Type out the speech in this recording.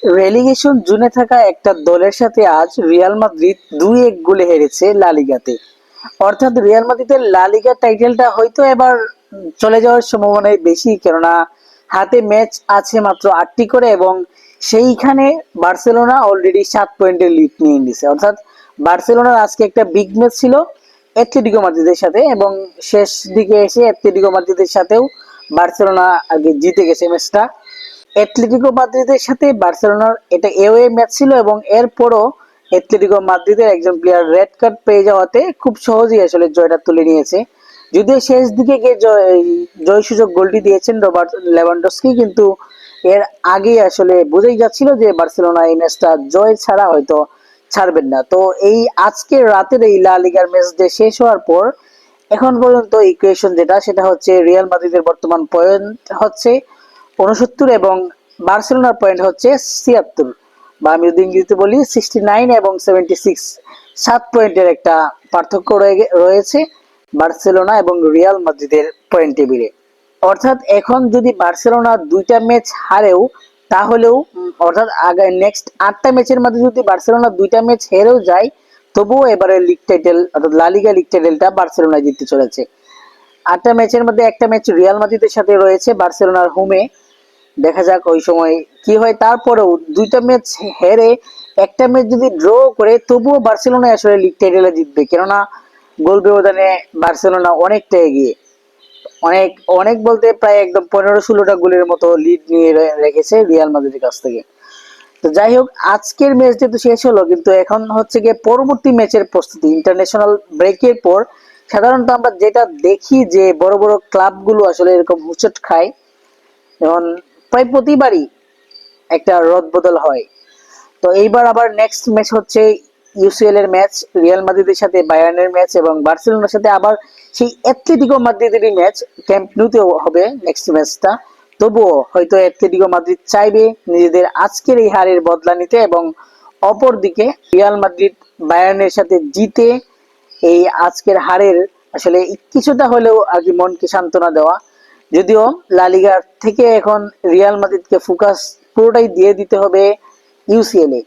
Relegation জোনে থাকা একটা দলের সাথে আজ রিয়াল মাদ্রিদ 2-1 গোলে হেরেছে লা লিগাতে। অর্থাৎ রিয়াল মাদ্রিদের লা লিগার টাইটেলটা হয়তো এবার চলে যাওয়ার সম্ভাবনাই বেশি, কেননা হাতে ম্যাচ আছে মাত্র 8টি করে এবং সেইখানে বার্সেলোনা অলরেডি 7 পয়েন্টের লিড নিয়ে নিছে। অর্থাৎ বার্সেলোনার আজকে একটা বিগ ম্যাচ ছিল অ্যাটলেটিকো মাদ্রিদের সাথে এবং শেষ দিকে এসে অ্যাটলেটিকো মাদ্রিদের সাথেও বার্সেলোনা আগে জিতে গেছে ম্যাচটা। অ্যাটলেটিকো মাদ্রিদের সাথে বার্সেলোনার এটা এওয়ে ম্যাচ ছিল এবং এরপরও অ্যাটলেটিকো মাদ্রিদের একজন প্লেয়ার রেড কার্ড পেয়ে যাওয়াতে খুব সহজেই আসলে জয়টা তুলে নিয়েছে। যদিও শেষ দিকে গিয়ে জয় সূচক গোলটি দিয়েছেন রবার্ট লেভানডস্কি, কিন্তু এর আগেই আসলে বোঝাই যাচ্ছিল যে বার্সেলোনা এই ম্যাচটা জয় ছাড়া হয়তো ছাড়বেন না। তো এই আজকের রাতের এই লা লিগার ম্যাচটা শেষ হওয়ার পর এখন পর্যন্ত ইকুয়েশন যেটা সেটা হচ্ছে রিয়াল মাদ্রিদের বর্তমান পয়েন্ট হচ্ছে 69 এবং বার্সেলোনার পয়েন্ট হচ্ছে 76, বা আমি যদি ইংরেজিতে বলি 69 এবং 76, 7 পয়েন্টের একটা পার্থক্য রয়েছে বার্সেলোনা এবং রিয়াল মাদ্রিদের পয়েন্ট টেবিলে। অর্থাৎ এখন যদি বার্সেলোনা 2টা ম্যাচ হারেও তাহলেও অর্থাৎ আগে নেক্সট 8টা ম্যাচের মধ্যে যদি বার্সেলোনা 2টা ম্যাচ হেরেও যায় তবুও এবারে লিগ টাইটেল অর্থাৎ লা লিগা লিগ টাইটেলটা বার্সেলোনা জিততে চলেছে। 8টা ম্যাচের মধ্যে একটা ম্যাচ রিয়াল মাদ্রিদের সাথে রয়েছে বার্সেলোনার হোমে, দেখা যাক ওই সময় কি হয়। তারপরেও 2টা ম্যাচ হেরে একটা ম্যাচ যদি ড্র করে তবুও বার্সেলোনা আসলে লিগ টাইটেলে জিতবে, কেননা গোল ব্যবধানে বার্সেলোনা অনেকটা এগিয়ে। অনেক অনেক বলতে প্রায় একদম 15-16টা গোলের মতো লিড নিয়ে রেখেছে রিয়াল মাদ্রিদের কাছ থেকে। তো যাই হোক, আজকের ম্যাচ যেহেতু শেষ হলো, কিন্তু এখন হচ্ছে গিয়ে পরবর্তী ম্যাচের প্রস্তুতি। ইন্টারন্যাশনাল ব্রেকের পর সাধারণত আমরা যেটা দেখি যে বড় বড় ক্লাবগুলো আসলে এরকম হুচট খায়, যেমন প্রায় প্রতিবারই একটা রদবদল হয়। তো এইবার আবার নেক্সট ম্যাচ হচ্ছে ইউসিএল এর ম্যাচ, রিয়াল মাদ্রিদের সাথে বায়ার্নের ম্যাচ এবং বার্সেলোনার সাথে আবার সেই অ্যাটলেটিকো মাদ্রিদেরই ম্যাচ ক্যাম্প নুতেও হবে নেক্সট ম্যাচটা। তবুও হয়তো অ্যাটলেটিকো মাদ্রিদ চাইবে নিজেদের আজকের এই হারের বদলা নিতে এবং অপরদিকে রিয়াল মাদ্রিদ বায়ার্নের সাথে জিতে এই আজকের হারের আসলে কিছুটা হলেও আর কি মনকে সান্ত্বনা দেওয়া। যদিও লা লিগার থেকে এখন রিয়াল মাদ্রিদকে ফোকাস পুরোটাই দিয়ে দিতে হবে ইউসিএল এ।